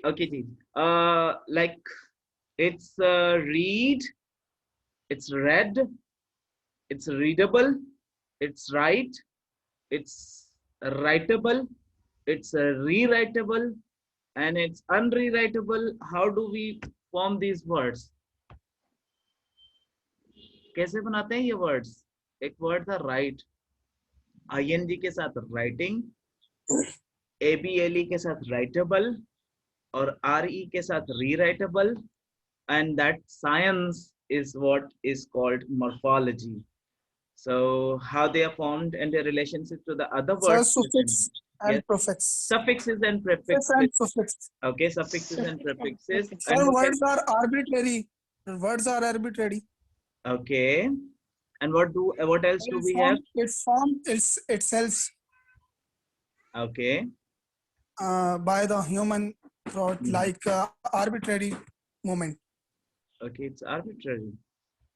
Okay, ji. Like it's read, it's read, it's readable, it's write, it's writable, it's rewritable, and it's unrewritable. How do we form these words? कैसे बनाते हैं ये words? एक word था write, ing के साथ writing, able के साथ writable और re के साथ rewritable, and that science is what is called morphology. So how they are formed and their relationship to the other Sir, words. suffix Yes, and prefix. suffixes and Suffix prefixes. and suffix. Okay, suffixes and prefixes. Sir, And what words are arbitrary. Words are arbitrary. okay, and what else do we have? It formed itself Okay, by the human thought, like arbitrary moment. okay, it's arbitrary.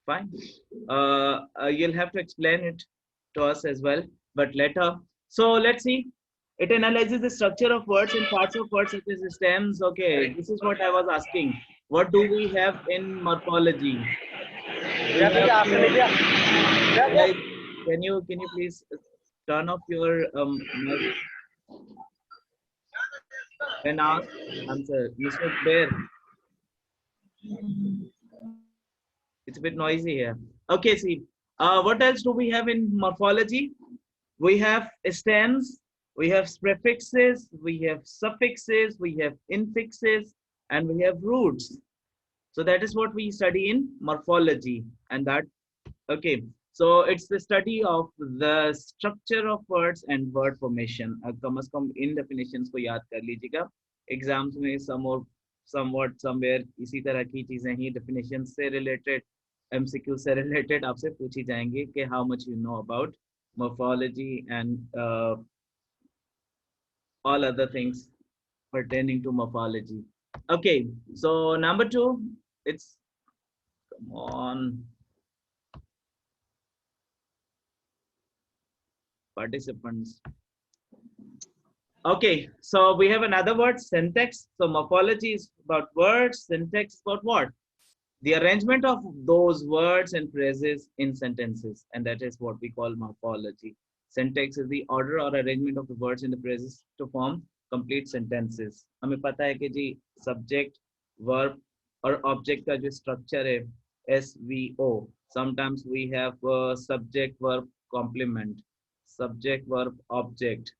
Fine. You'll have to explain it to us as well, but later. So let's see. It analyzes the structure of words and parts of words such as stems. Okay, this is what I was asking. What do we have in morphology? We have, guys, can you please turn off your mic and ask answer? Mr. Bear, it's a bit noisy here. Okay, see. What else do we have in morphology? We have stems, we have prefixes, we have suffixes, we have infixes, and we have roots. So that is what we study in morphology. And that, okay. So it's the study of the structure of words and word formation. कम से कम इन definitions को याद कर लीजिएगा. Exams में some or somewhat somewhere इसी तरह की चीजें ही definitions से related, MCQ से related आपसे पूछी जाएंगी कि how much you know about morphology and all other things pertaining to morphology. Okay, so number 2, it's come on participants. Okay, so we have another word, syntax. So morphology is about words, syntax about what? The arrangement of those words and phrases in sentences, and that is what we call morphology. Syntax is the order or arrangement of the words in the phrases to form complete sentences. हमें पता है कि जी subject, verb और object का जो structure है SVO. Sometimes we have subject, verb, complement, subject, verb, object,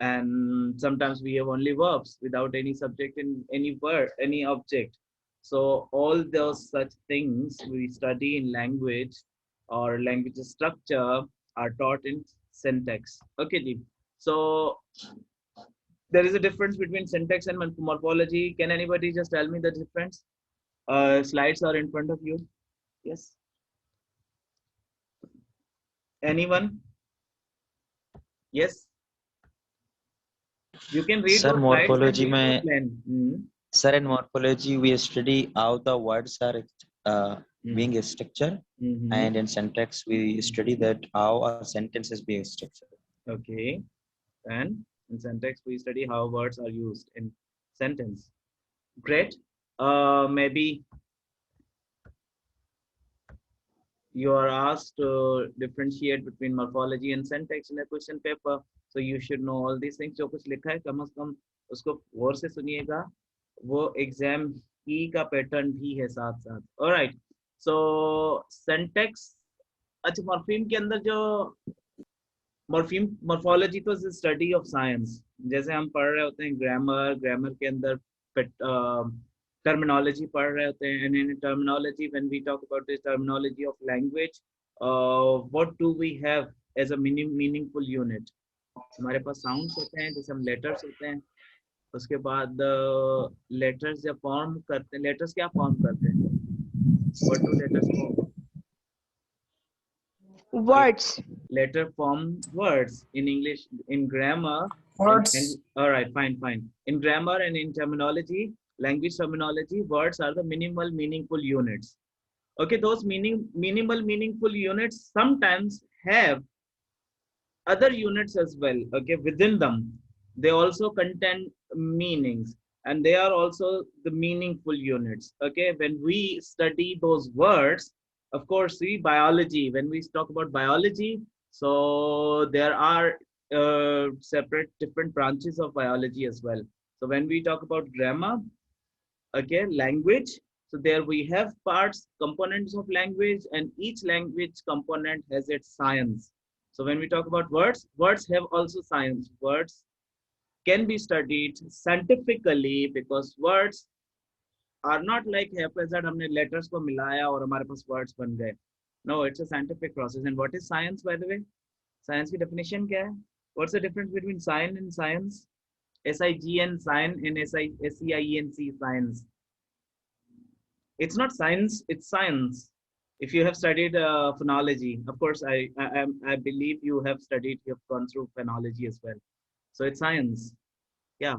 and sometimes we have only verbs without any subject in any word, any object. So all those such things we study in language or language structure are taught in syntax. Okay, ji. So there is a difference between syntax and morphology. Can anybody just tell me the difference? Slides are in front of you. Yes. Anyone? Yes. You can read Sir, those slides and morphology read में the plan. Sir, in morphology we study how the words are being structured, and in syntax we study that how a sentence is being structured. Okay, and in syntax we study how words are used in sentence. Great. Maybe you are asked to differentiate between morphology and syntax in a question paper, so you should know all these things. जो कुछ लिखा है कम से कम उसको गौर से सुनिएगा, वो exam की का पैटर्न भी है साथ साथ. ऑलराइट, सो syntax. अच्छा, मॉर्फीम के अंदर जो मॉर्फोलॉजी तो स्टडी ऑफ साइंस. जैसे हम पढ़ रहे होते हैं ग्रामर, ग्रामर के अंदर टर्मिनोलॉजी पढ़ रहे होते हैं, and in terminology when we talk about this terminology of language, what do we have as a meaningful unit. हमारे पास साउंड्स होते हैं, जैसे हम लेटर्स होते हैं, उसके बाद लेटर्स जब फॉर्म करते हैं, लेटर्स क्या फॉर्म करते हैं? What do letters form? Words. Letter form words in English, in grammar. Words. All right, fine. In grammar and in terminology, language terminology, words are the minimal meaningful units. Okay, those minimal meaningful units sometimes have other units as well. Okay, within them, they also contain meanings. and they are also the meaningful units. Okay, when we study those words, of course, see biology. When we talk about biology, so there are separate different branches of biology as well. So when we talk about grammar, okay, language, so there we have parts, components of language, and each language component has its science. So when we talk about words, words have also science. Words can be studied scientifically because words are not like haphazard हमने letters को मिलाया और हमारे पास words बन गए. No, it's a scientific process. And what is science, by the way? Science की definition क्या है? What's the difference between science and science? SIGN, sign, and SEINC, science. It's not science, it's science. If you have studied phonology, of course, I believe you have studied, you have gone through phonology as well. So it's science. Yeah.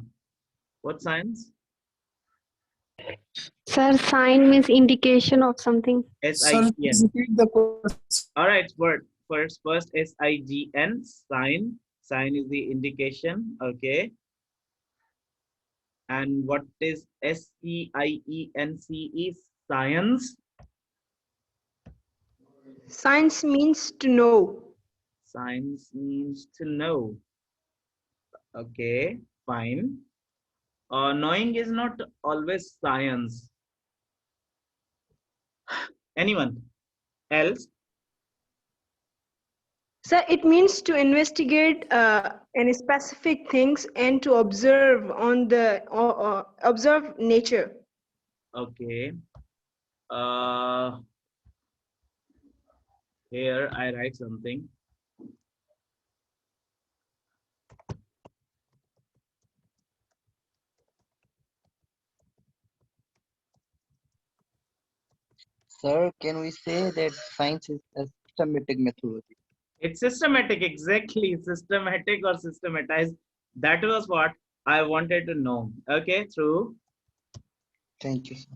What science? Sir, sign means indication of something. Sir, SIGN. repeat the question. All right, first SIGN, sign. Sign is the indication. Okay. And what is SEIENCE? Science. Science means to know. Science means to know. Okay, fine. Knowing is not always science. Anyone else? So it means to investigate any specific things and to observe on the observe nature. Okay. Here I write something. Sir, can we say that science is a systematic methodology? It's systematic, exactly. Systematic or systematized. That was what I wanted to know. Okay, true. Thank you, sir.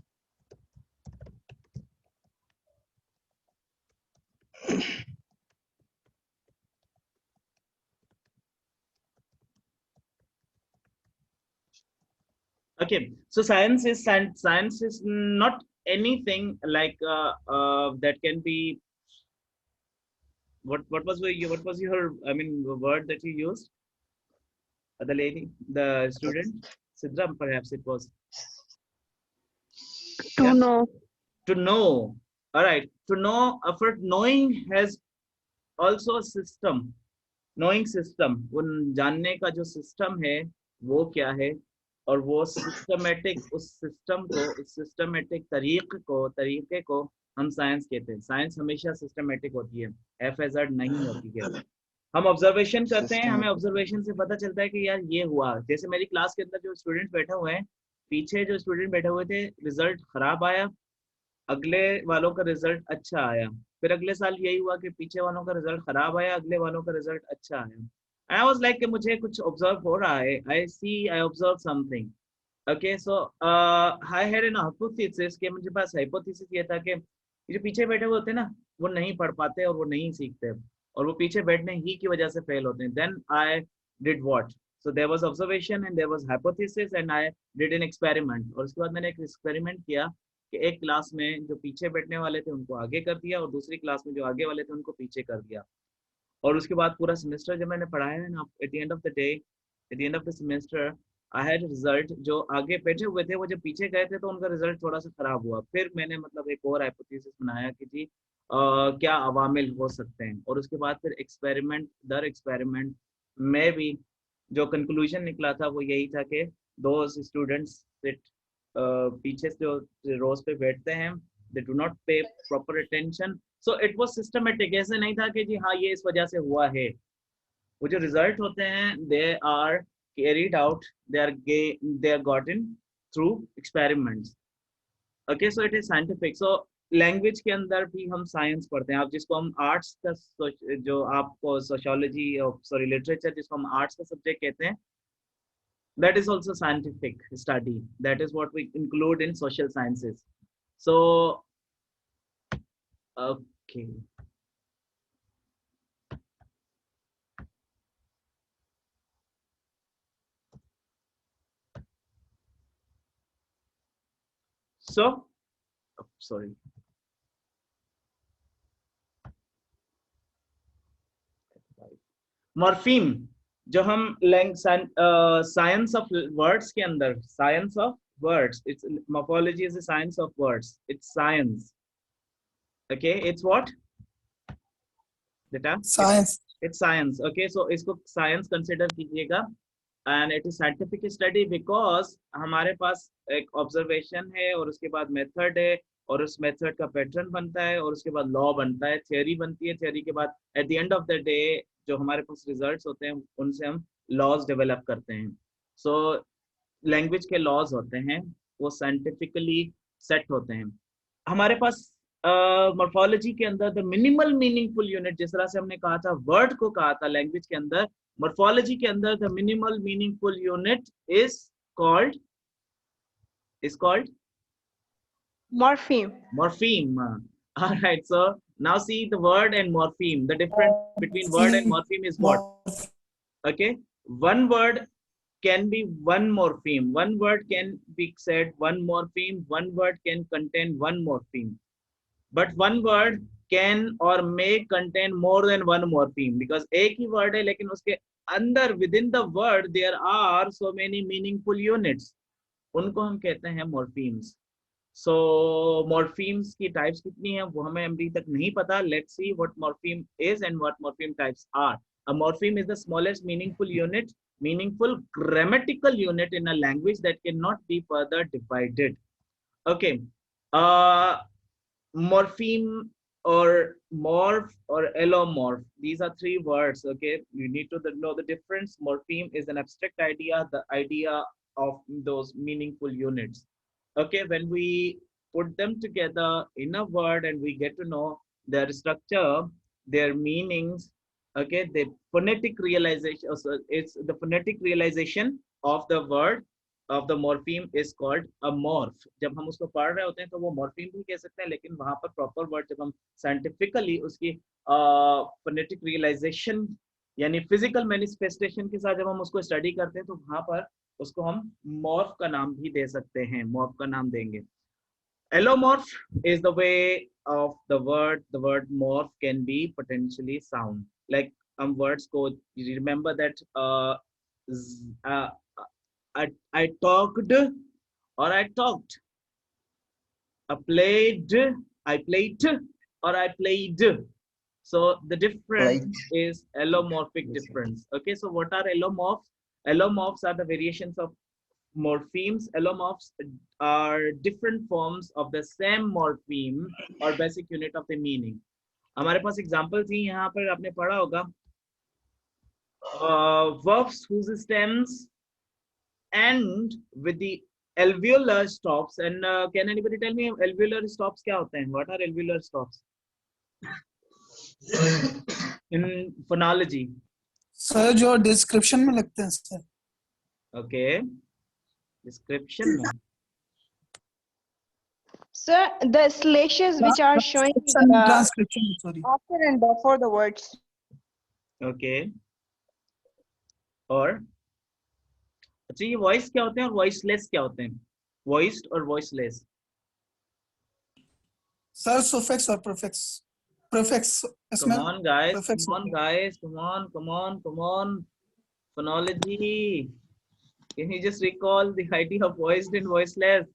Okay, so science is not anything like that can be. What was your I mean the word that you used? The lady, the student, Sidra, perhaps it was. To Yeah. know. To know. All right. To know, for knowing has also a system. Knowing system. वो जानने का जो system है वो क्या है और वो systematic उस system को उस systematic तरीके को हम science कहते हैं. Science हमेशा systematic होती है. haphazard नहीं होती है. हम ऑब्जर्वेशन करते हैं, हमें ऑब्जर्वेशन से पता चलता है कि यार ये हुआ. जैसे मेरी क्लास के अंदर जो स्टूडेंट बैठे हुए हैं, पीछे जो स्टूडेंट बैठे हुए थे, रिजल्ट खराब आया, अगले वालों का रिजल्ट अच्छा आया. फिर अगले साल यही हुआ कि पीछे वालों का रिजल्ट खराब आया, अगले वालों का रिजल्ट अच्छा आया. आई वाज लाइक कि मुझे कुछ ऑब्जर्व हो रहा है. I observe something. Okay, so I had an hypothesis कि मुझे पास हाइपोथेसिस ये था कि जो पीछे बैठे हुए होते हैं ना, वो नहीं पढ़ पाते और वो नहीं सीखते और वो पीछे बैठने ही की वजह से फेल होते हैं. Then I did what, so there was observation and there was hypothesis and I did an experiment. और उसके बाद मैंने एक एक्सपेरिमेंट किया कि एक क्लास में जो पीछे बैठने वाले थे उनको आगे कर दिया और दूसरी क्लास में जो आगे वाले थे उनको पीछे कर दिया. और उसके बाद पूरा सेमेस्टर जब मैंने पढ़ाया है ना, at the end of the day, at the end of the semester, I had result. जो आगे बैठे हुए थे वो जब पीछे गए थे तो उनका रिजल्ट थोड़ा सा खराब हुआ. फिर मैंने मतलब एक और हाइपोथेसिस बनाया कि जी क्या अवामिल हो सकते हैं. और उसके बाद फिर एक्सपेरिमेंट दर एक्सपेरिमेंट में भी जो कंक्लूजन निकला था वो यही था कि दो स्टूडेंट्स सिट पीछे से जो रोज पे बैठते हैं, दे डू नॉट पे proper attention. So it was systematic. ऐसे नहीं था कि जी हाँ ये इस वजह से हुआ है. वो जो रिजल्ट होते हैं they are carried out, they are gotten through experiments. Okay, so it is scientific. So language के अंदर भी हम साइंस पढ़ते हैं. आप जिसको हम आर्ट्स का जो आपको सोशियोलॉजी सॉरी लिटरेचर जिसको हम आर्ट्स का सब्जेक्ट कहते हैं, that is also scientific study. That is what we include in social sciences. So okay, So, sorry. Morpheme, जो हम science of words के अंदर, science of words, it's morphology is a science of words, it's science. Okay, it's what beta? Science. It's science. Okay, so इसको science consider कीजिएगा, and it is scientific study because हमारे पास एक observation है और उसके बाद method है और उस मेथड का पैटर्न बनता है और उसके बाद लॉ बनता है, थियोरी बनती है, थियोरी के बाद at the end of the day जो हमारे पास रिजल्ट्स होते हैं उनसे हम लॉज डेवलप करते हैं. सो लैंग्वेज के लॉज होते हैं वो साइंटिफिकली सेट होते हैं. हमारे पास मॉर्फोलॉजी के अंदर द मिनिमल मीनिंगफुल यूनिट, जिस तरह से हमने कहा था वर्ड को कहा था लैंग्वेज के अंदर, मॉर्फोलॉजी के अंदर the minimal meaningful unit is called Morpheme. Morpheme. All right. So now see the word and morpheme. The difference between word and morpheme is what? Okay. One word can be one morpheme. One word can be said one morpheme. One word can contain one morpheme. But one word can or may contain more than one morpheme because एक ही word है लेकिन उसके अंदर within the word there are so many meaningful units. उनको हम कहते हैं morphemes. So morphemes की types कितनी हैं वो हमें अभी तक नहीं पता. Let's see what morpheme is and what morpheme types are. A morpheme is the smallest meaningful grammatical unit in a language that cannot be further divided. Okay. Morpheme or morph or allomorph. These are three words. Okay. You need to know the difference. Morpheme is an abstract idea, the idea of those meaningful units. Okay, when we put them together in a word and we get to know their structure, their meanings, okay, the phonetic realization, so it's the phonetic realization of the word of the morpheme is called a morph. जब हम उसको पढ़ रहे होते हैं तो वो morpheme भी कह सकते हैं, लेकिन वहाँ पर proper word जब हम scientifically उसकी phonetic realization यानी physical manifestation के साथ जब हम उसको study करते हैं तो वहाँ पर उसको हम morph का नाम भी दे सकते हैं, morph का नाम देंगे. Allomorph is the way of the word morph can be potentially sound. Like words go, you remember that I talked or I talked. I played or I played. So the difference is allomorphic difference. Okay, so what are allomorphs? Allomorphs are the variations of morphemes. Allomorphs are different forms of the same morpheme or basic unit of the meaning. हमारे पास example थी यहाँ पर आपने पढ़ा होगा verbs whose stems end with the alveolar stops. And can anybody tell me alveolar stops क्या होते हैं? What are alveolar stops in phonology? Sir जो डिस्क्रिप्शन में लगते हैं सर. Okay, description में. Sir, the slashes which are showing Transcription, sorry. after and before the words. Okay. और अच्छा ये voice क्या होते हैं और voiceless क्या होते हैं? Voiced और voiceless. सर suffix और prefix. Prefix. Come on guys, prefix come on. Phonology. Can you just recall the idea of voiced and voiceless?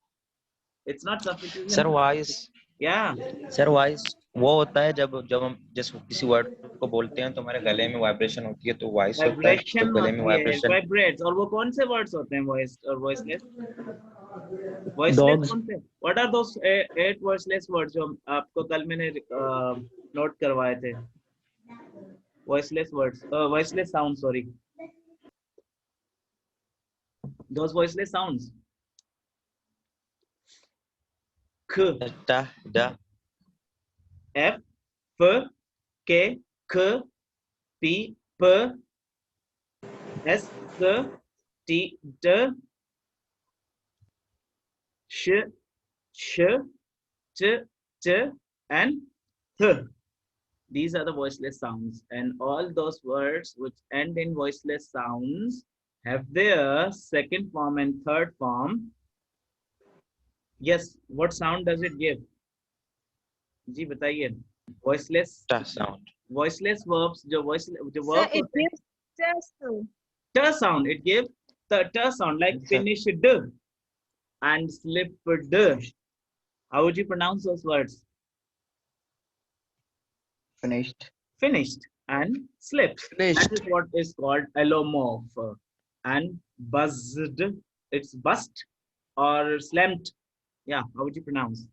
It's not sufficient. Sir, voice. Yeah. Sir, voice वो होता है जब हम जिस किसी word को बोलते हैं तो हमारे गले में वाइब्रेशन होती है तो वॉइस होता है. Vibration तो गले में वाइब्रेशन vibrates. और वो कौन से words होते हैं voiced और voiceless? Voiceless कौन से? What are those 8 voiceless words जो आपको कल मैंने नोट करवाए थे? Voiceless words, voiceless sounds, sorry. Those voiceless sounds. K, da, F, F, K, K, P, P, S, T, D, Sh, Ch, and Th. These are the voiceless sounds, and all those words which end in voiceless sounds have their second form and third form Yes, what sound does it give? जी बताइए. Voiceless Ta sound. voiceless verbs जो Sir, verb it होते हैं. gives just sound. T sound. It gives the T sound like Yes, sir. finished and slipped. How would you pronounce those words? Finished. Finished and slipped. That Finished. is what is called allomorph. And buzzed, it's bust or slammed. Yeah, how would you pronounce?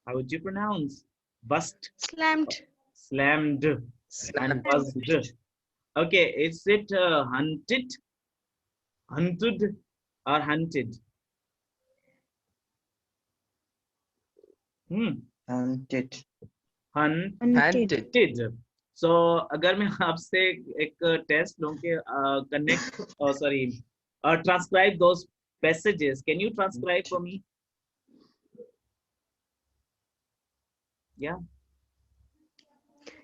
How would you pronounce? Bust, Slammed. slammed, and Slammed. buzzed. Okay, is it hunted, hunted, or hunted? Hunted. Hunted. So अगर मैं आपसे एक test लूं कि connect sorry transcribe those passages, can you transcribe for me? Yeah.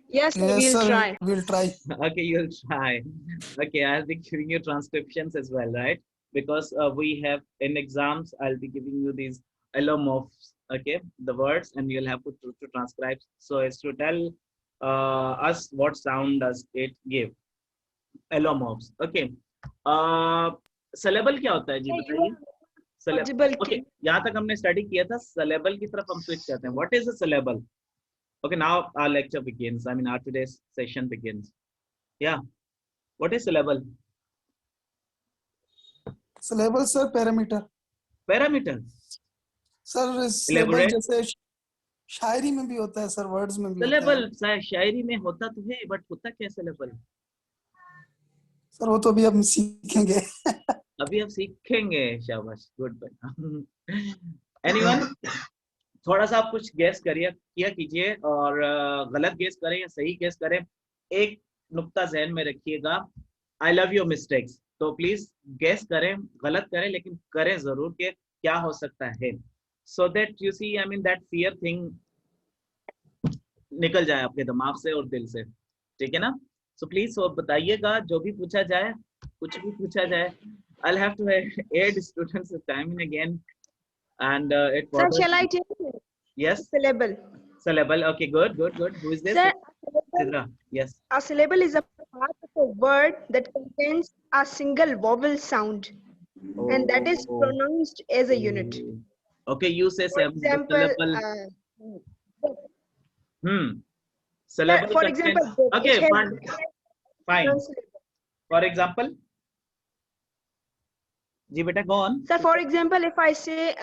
Yes, sir, Yes, we'll sir. try. We'll try. Okay, you'll try. Okay, I'll be giving you transcriptions as well, right? Because we have in exams, I'll be giving you these allomorphs, okay, the words, and you'll have to transcribe so as to tell us what sound does it give. Allomorphs, okay. Syllable क्या होता है जी बताइए? Audible. Okay, यहाँ तक हमने study किया था. Syllable की तरफ हम स्विच करते हैं. What is a syllable? Okay, now our lecture begins. I mean, our today's session begins. Yeah. What is syllable? Syllable, sir, parameter. Parameter. Sir, syllable Elaborate. जैसे शायरी में भी होता है सर, वर्ड्स में भी होता है. Syllable शायरी में होता तो है, but होता क्या syllable? सर वो तो अभी हम सीखेंगे. अभी आप सीखेंगे. शाबाश. Good boy. Anyone? थोड़ा सा आप कुछ गेस किया कीजिए और गलत गेस करें या सही गेस करें. एक नुक्ता ज़हन में रखिएगा. I love your mistakes. तो प्लीज गेस करें, गलत करें लेकिन करें जरूर कि क्या हो सकता है. So that you see, I mean that fear thing निकल जाए आपके दिमाग से और दिल से. ठीक है ना? So please so बताइएगा जो भी पूछा जाए, कुछ भी पूछा जाए. I'll have to aid students time and again. And it Sir, bothers shall I me. tell you? Yes, Syllable. syllable. Okay, good. Who is this? Sir, Sidra. Yes. a syllable is a part of a word that contains a single vowel sound, and that is Oh. pronounced as a unit. Okay, you say For example, syllable. sir, Syllable for contains. example, Okay, it has fine. one syllable. For example. जी बेटा, go on. Sir, for example, if I say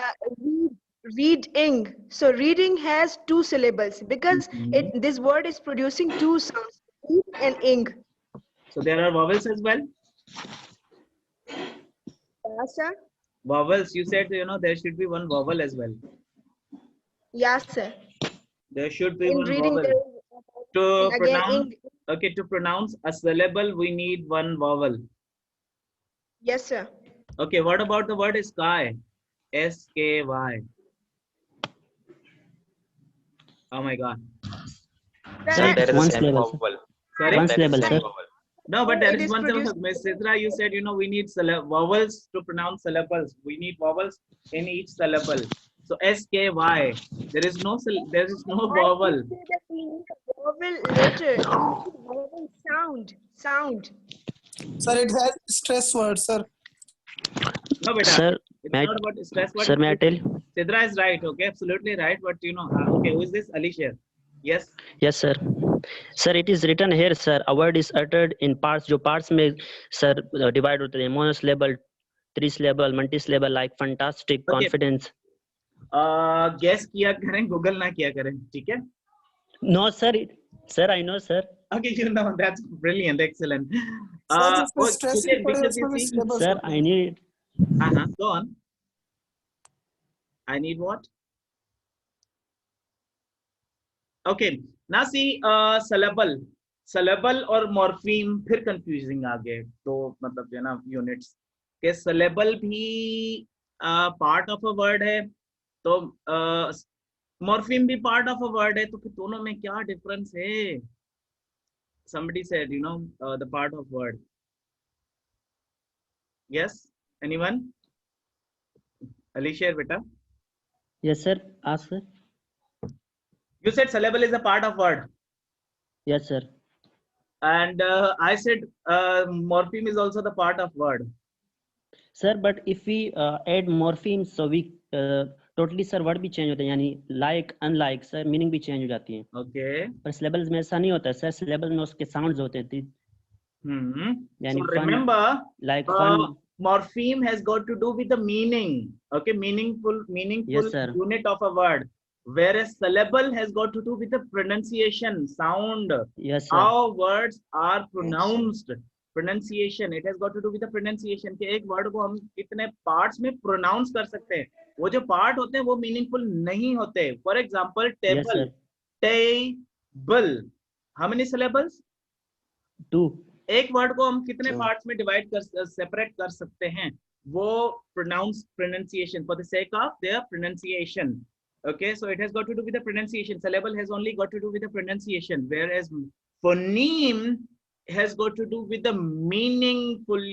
reading, so reading has two syllables because this word is producing two sounds, read and ing. So there are vowels as well. Yes, sir. Vowels. You said there should be one vowel as well. Yes, sir. There should be In one reading, vowel. there is To again pronounce. ing. Okay, to pronounce a syllable, we need one vowel. Yes, sir. Okay, what about the word sky? S-K-Y. Oh my God. Sir, there is One a same syllable, sir. vowel. Sorry? One That is syllable, same sir. vowel. No, but there It is is one syllable. produced- Miss Sidra, you said, we need vowels to pronounce syllables. We need vowels in each syllable. So S-K-Y. There is no vowel. I say that we need a vowel later. Vowel sound. Sir, it has stress word, sir. No, beta. Sir, It's may I- not about stress. But sir, may I tell? Sidra is right. Okay, absolutely right. But okay, who is this? Alicia. Yes. Yes, sir. Sir, it is written here, sir. A word is uttered in parts. जो parts में, sir, divide होते हैं. Monosyllable, trisyllable, multisyllable, like fantastic, Okay. confidence. Guess किया करें, Google ना किया करें. ठीक है? No, sir. Sir, I know, sir. Okay, that's brilliant, excellent. Sir, जिसमें stress ठीक है, पड़े, because उसमें भी you see- syllabus Sir, होता है. I need. Go on. I need what? Okay, now see syllable और morpheme फिर confusing आ गए. तो मतलब जो है ना units के syllable भी part of a word है, तो morpheme भी part of a word है, तो फिर दोनों में क्या difference है? Somebody said, the part of word. Yes, anyone? Alicia beta, Yes, sir. Ask, sir. you said syllable is a part of word, Yes, sir. and I said morpheme is also the part of word. Sir, but if we add morphemes, so we totally sir word भी change होते हैं, यानी like, unlike, sir meaning भी change हो जाती है. Okay. पर syllables में ऐसा नहीं होता सर. syllables में उसके sounds होते हैं. यानी So fun, remember, like fun. morpheme has got to do with the meaning. Okay, meaningful Yes, sir. unit of a word. Whereas syllable has got to do with the pronunciation, sound, Yes, sir. how words are pronounced. Pronunciation, it has got to do with the pronunciation. कि एक word को हम कितने parts में pronounce कर सकते हैं. वो जो part होते हैं वो meaningful नहीं होते. For example, Yes, table, sir. table. How many syllables? 2. एक वर्ड को हम कितने Two. पार्ट्स में डिवाइड कर सेपरेट कर सकते हैं, वो pronunciation for the sake of their pronunciation. Okay, so it has got to do with the pronunciation. Syllable has only got to do with the pronunciation, whereas phoneme has got to do with the meaningful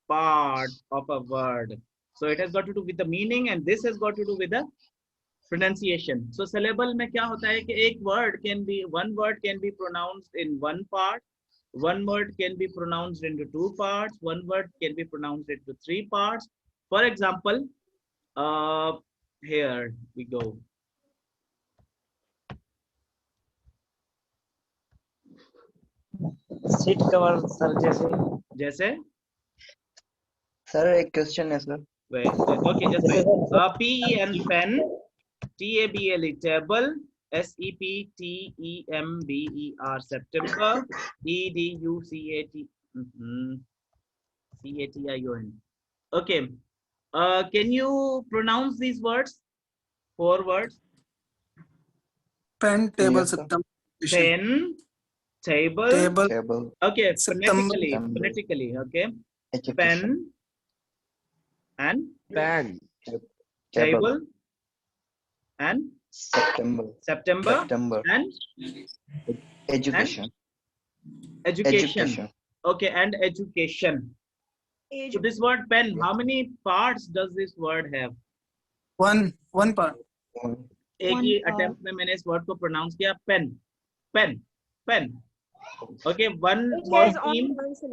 part of a word. So it has got to do with the meaning, and this has got to do with the pronunciation. So syllable में क्या होता है कि एक one word can be pronounced in one part, one word can be pronounced into 2 parts, one word can be pronounced into 3 parts. For example, here we go. Seat cover sir जैसे sir एक question है sir. Wait, okay, just wait. Pen, pen, table, table, september, September, education. Okay. Can you pronounce these words? 4 words. Pen, table, Yes, sir. September. Pen, table. Table. Okay, September. phonetically. Okay. Education. Pen and pan table and September. September and Education. education. Okay, and education. So this word pen, how many parts does this word have? One part. एक ही attempt में मैंने इस word को pronounce किया pen, pen, pen. Okay, one morpheme.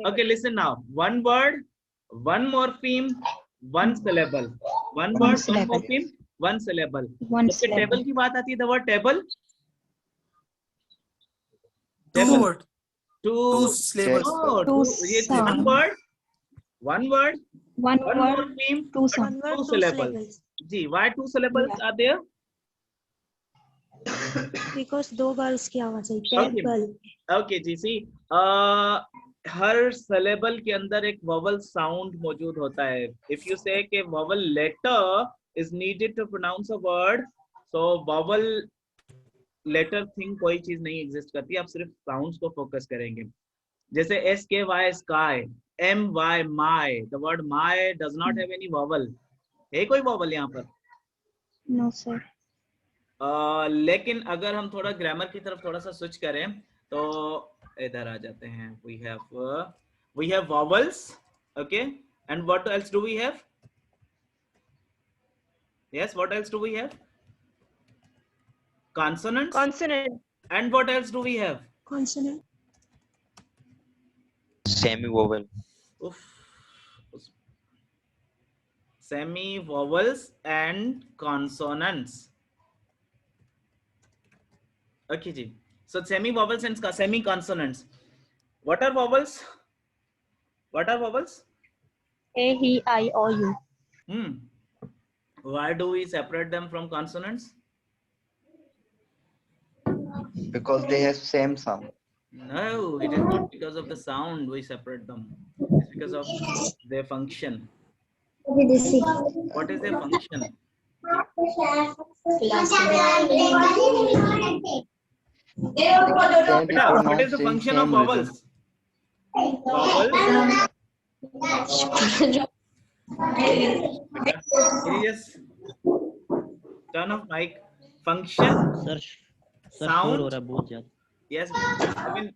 Okay, listen now. One word, one morpheme, one syllable. One word, one morpheme, one syllable. Okay, table की बात आती है, the word table. Two word. Two syllables. No, ये one word, one morpheme, two syllables. Ji, why 2 syllables are there? Because 2 बार उसकी आवाज आई. Table. Okay जी, see, हर syllable के अंदर एक vowel sound मौजूद होता है. If you say कि vowel letter is needed to pronounce a word, so vowel letter thing कोई चीज नहीं exist करती. आप सिर्फ sounds को focus करेंगे. जैसे SKY sky, MY my. The word my does not have any vowel. है कोई vowel यहाँ पर? No sir. लेकिन अगर हम थोड़ा ग्रामर की तरफ थोड़ा सा स्विच करें तो इधर आ जाते हैं. We have vowels, okay, and what else do we have? Yes, what else do we have? Consonants. And what else do we have? Consonant. Semi-vowel. Oof. Semi vowels and consonants. Okay ji. So semi vowels and semi consonants. What are vowels? What are vowels? A, E, I, O, U. Why do we separate them from consonants? Because they have same sound. No, it is not because of the sound we separate them. It's because of their function. What is their function? What is the function of vowels? Vowels? Can you just turn off mic? Function? Sir, Sound? Yes. I mean,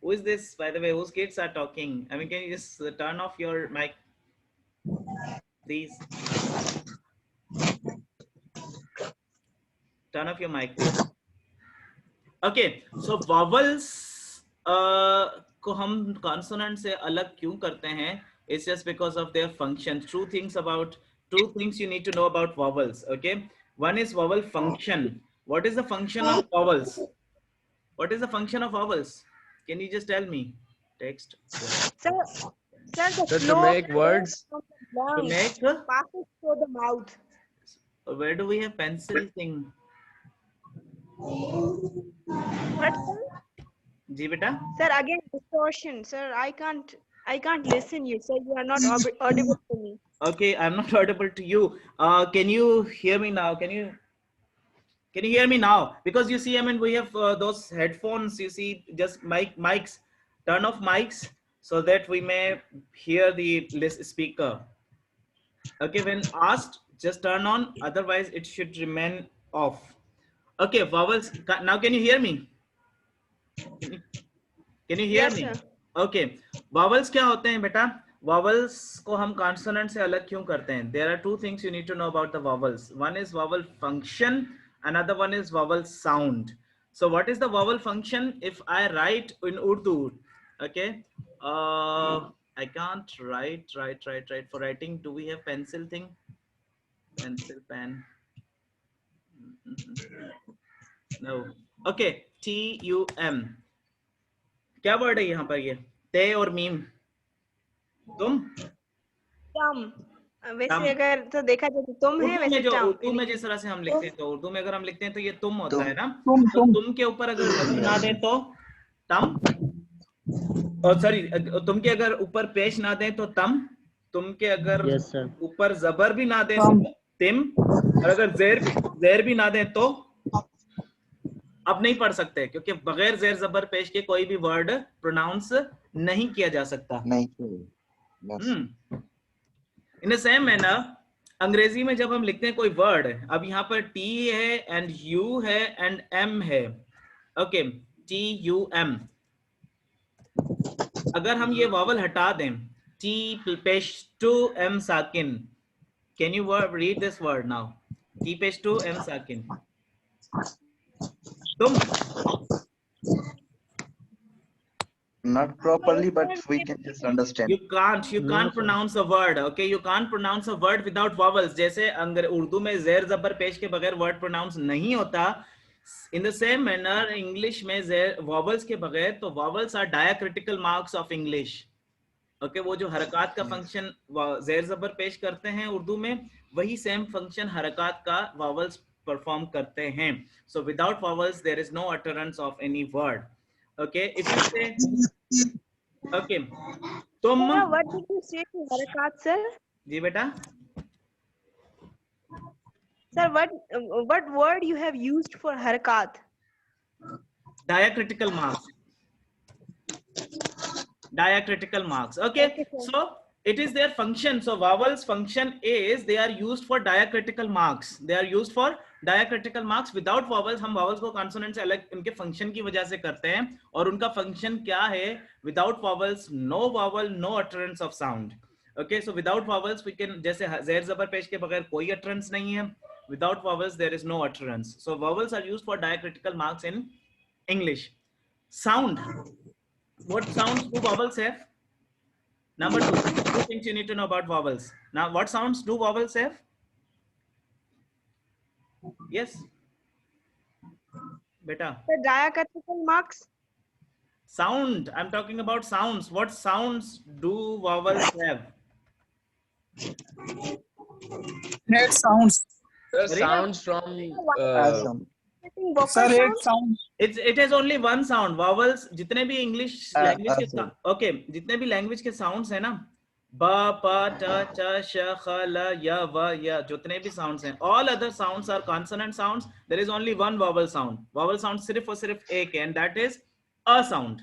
who is this, by the way? Whose kids are talking? I mean, can you just turn off your mic? please. Turn off your mic. Okay, so vowels को हम consonant से अलग क्यों करते हैं? It's just because of their function. Two things you need to know about vowels. Okay, one is vowel function. What is the function of vowels? What is the function of vowels? Can you just tell me? Text. Sir, the to flow make words. from the lungs To make. passes through the mouth. Where do we have pencil thing? What, sir? जी बेटा. Sir, again distortion. Sir, I can't listen you. Sir, you are not audible to me. Okay, I'm not audible to you. Can you hear me now? Can you hear me now? Because you see, I mean, we have those headphones. You see, just mics. Turn off mics so that we may hear the speaker. Okay, when asked, just turn on. Otherwise, it should remain off. Okay, vowels. Now, can you hear me? Can you hear Yes, me? sir. Okay. Vowels क्या होते हैं बेटा? Vowels को हम consonant से अलग क्यों करते हैं? There are two things you need to know about the vowels. One is vowel function. Another one is vowel sound. So what is the vowel function? If I write in Urdu, okay. I can't write for writing. Do we have pencil thing? Pencil, pen. No. Okay. TUM. क्या word है यहाँ पर? ये ते और meme. तुम. Tum. वैसे अगर तो देखा जाए तो तुम है, वैसे उर्दू में जिस तरह से हम लिखते हैं, तो उर्दू में अगर हम लिखते हैं तो ये तुम होता है ना. तुम तुम के ऊपर अगर जबर ना दे तो तम. और सॉरी, तुम के अगर ऊपर पेश ना दे तो तम. तुम के अगर Yes, sir. ऊपर जबर भी ना दे तो तिम. और अगर जेर भी ना दे तो अब नहीं पढ़ सकते, क्योंकि बगैर जेर जबर पेश के कोई भी वर्ड प्रोनाउंस नहीं किया जा सकता. नहीं. इन द सेम मैनर अंग्रेजी में जब हम लिखते हैं कोई वर्ड, अब यहाँ पर टी है एंड यू है एंड एम है. Okay, T U M. अगर हम ये वावल हटा दें, टी पेश टू एम साकिन. Can you read this word now? T पेश टू एम साकिन. तुम. Not properly, but we can just understand. You can't pronounce a word. Okay, you can't pronounce a word without vowels. जैसे उर्दू में जेर जबर पेश के बगैर वर्ड प्रोनाउंस नहीं होता. In the same manner, English में vowels के बगैर, तो vowels are diacritical marks of English. Okay, वो जो हरकत का फंक्शन जेर जबर पेश करते हैं उर्दू में, वही सेम फंक्शन हरकत का vowels परफॉर्म करते हैं. So without vowels, there is no utterance of any word. Okay, if you say, okay, तुम. Sir, what did you say to harakat, sir? जी बेटा. Sir, what word you have used for harakat? Diacritical marks. Diacritical marks. Okay, so it is their function. So vowels function is they are used for diacritical marks. They are used for diacritical marks. Without vowels, हम vowels को consonant से अलग उनके function की वजह से करते हैं. और उनका function क्या है? Without vowels, no vowel, no utterance of sound. Okay, so without vowels, we can, जैसे ज़ेर ज़बर पेश के बगैर कोई utterance नहीं है. Without vowels, there is no utterance. So vowels are used for diacritical marks in English. Sound. What sounds do vowels have? Number two things you need to know about vowels. Now, what sounds do vowels have? Yes. Beta. The diacritical marks. Sound. I'm talking about sounds. What sounds do vowels have? Eight sounds. The Sorry? sounds from Sir, eight sounds. It has only one sound. Vowels. जितने भी English language के okay, जितने भी language के sounds हैं ना, ba, pa, ta, cha, sha, kha, la, ya, va, ya, जितने भी sounds हैं, all other sounds are consonant sounds. There is only one vowel sound. Vowel sound सिर्फ और सिर्फ एक है, and that is a sound.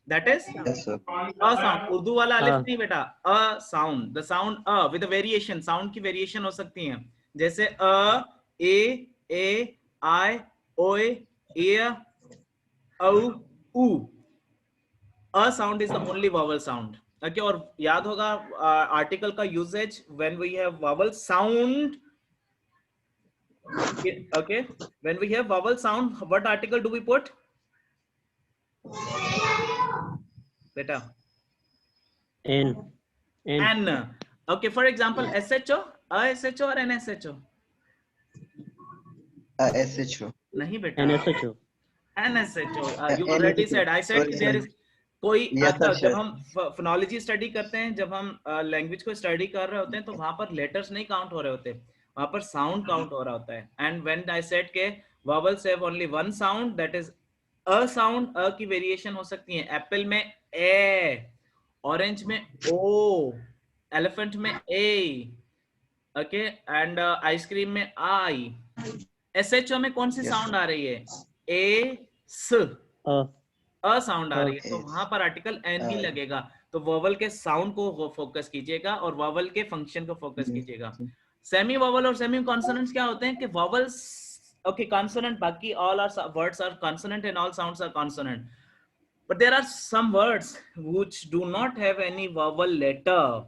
That is Yes, sir. a sound. Urdu वाला अलिफ नहीं बेटा. A sound. The sound a with a variation. Sound की variation हो सकती हैं. जैसे a, I, oi, au, u. A sound is the only vowel sound. Okay, और याद होगा आर्टिकल का usage when we have vowel sound. Okay, when we have vowel sound, what article do we put? Beta. N. N. Okay, for example, SHO, ASHO or NSHO? SHO. नहीं बेटा. NSHO. NSHO. You already said. I said Sorry, there is कोई Yes, sir, जब sir. हम phonology study करते हैं, जब हम language को स्टडी कर रहे होते हैं, तो वहां पर लेटर्स नहीं काउंट हो रहे होते, वहां पर साउंड काउंट हो रहा होता है. एंड व्हेन आई सेड के vowels have only one sound, that is a sound. अ की वेरिएशन हो सकती है. एप्पल में ए, ऑरेंज में ओ, एलिफेंट में ए, ओके, एंड आइसक्रीम में आई. एसएचओ में कौन सी Yes, साउंड sir. आ रही है? ए स, अ साउंड आ रही है, तो Okay. वहां पर आर्टिकल एन ही लगेगा. तो वॉवल के साउंड को फोकस कीजिएगा और वॉवल के फंक्शन को फोकस कीजिएगा. सेमी वॉवल और सेमी कॉन्सोनेंट्स क्या होते हैं कि वॉवल्स, ओके, कॉन्सोनेंट, बाकी all are words are consonant and all sounds are consonant, but there are some words which do not have any vowel letter.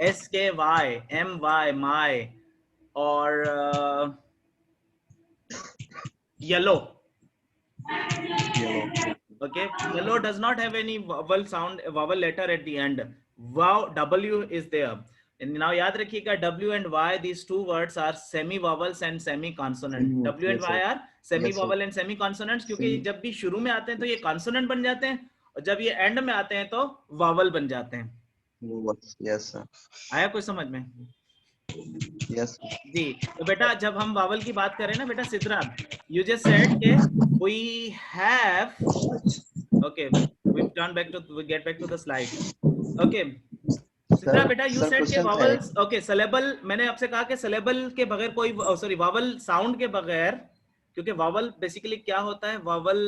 SKY, MY, my, or yellow. Okay, yellow does not have any vowel sound, vowel letter at the end. Wow, W is there. And now याद रखिएगा, W and Y, these two words are semi vowels and semi consonant. W and Yes, Y sir. are semi Yes, sir. vowel and semi consonants, क्योंकि जब भी शुरू में आते हैं तो ये consonant बन जाते हैं, और जब ये end में आते हैं तो vowel बन जाते हैं. Yes, sir. आया कोई समझ में? Yes. जी. तो बेटा जब हम vowel की बात करें ना बेटा, सिद्धार्थ, you just said के we have, okay, we get back to the slide. Okay, Siddharth बेटा, you sir, said के question vowels, okay, syllable, मैंने आपसे कहा कि syllable के बगैर कोई, sorry, vowel sound के बगैर, क्योंकि vowel basically क्या होता है, vowel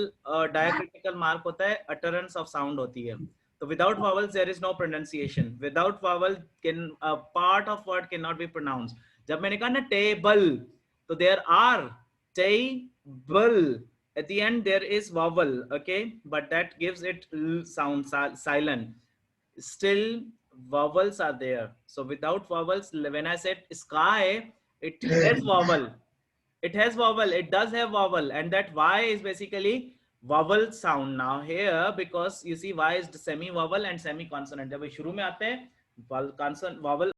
diacritical mark होता है, utterance of sound होती है. So without vowels there is no pronunciation. Without vowel a part of word cannot be pronounced. जब मैंने कहा ना table, तो there are table, at the end there is vowel, okay, but that gives it sound silent. Still vowels are there. So without vowels, when I said sky, it has vowel. It has vowel. It does have vowel, and that Y is basically vowel sound. Now here, because you see Y is semi vowel and semi consonant. जब ये शुरू में आते हैं, consonant vowel